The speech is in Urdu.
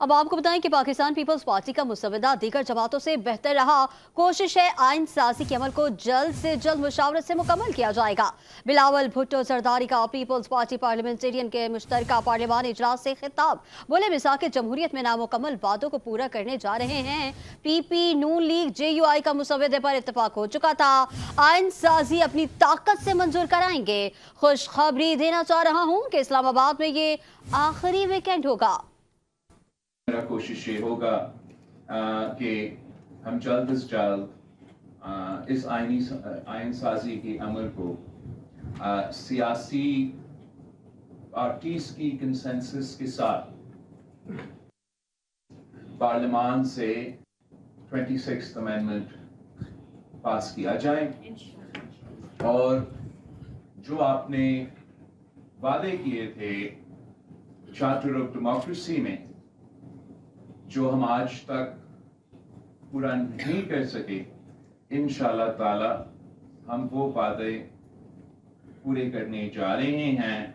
اب آپ کو بتائیں کہ پاکستان پیپلز پارٹی کا مسودہ دیگر جماعتوں سے بہتر رہا۔ کوشش ہے آئین سازی کے عمل کو جلد سے جلد مشاورت سے مکمل کیا جائے گا۔ بلاول بھٹو زرداری کا پیپلز پارٹی پارلیمنٹرین کے مشترکہ پارلیمانی اجلاس سے خطاب، بولے مساق جمہوریت میں نامکمل وعدوں کو پورا کرنے جا رہے ہیں۔ پی پی نون لیگ جے یو آئی کا مسودے پر اتفاق ہو چکا تھا، آئین سازی اپنی طاقت سے منظور کرائیں گے۔ خوشخبری دینا چاہ رہا ہوں کہ اسلام آباد میں یہ آخری ویکنڈ ہوگا۔ میرا کوشش یہ ہوگا کہ ہم جلد از جلد اس آئین سازی کے عمل کو سیاسی پارٹیز کی کنسنسس کے ساتھ پارلیمان سے 26th امینڈمنٹ پاس کیا جائے، اور جو آپ نے وعدے کیے تھے چارٹر آف ڈیموکریسی میں جو ہم آج تک پورا نہیں کر سکے، انشاءاللہ تعالی ہم وہ وعدے پورے کرنے جا رہے ہیں۔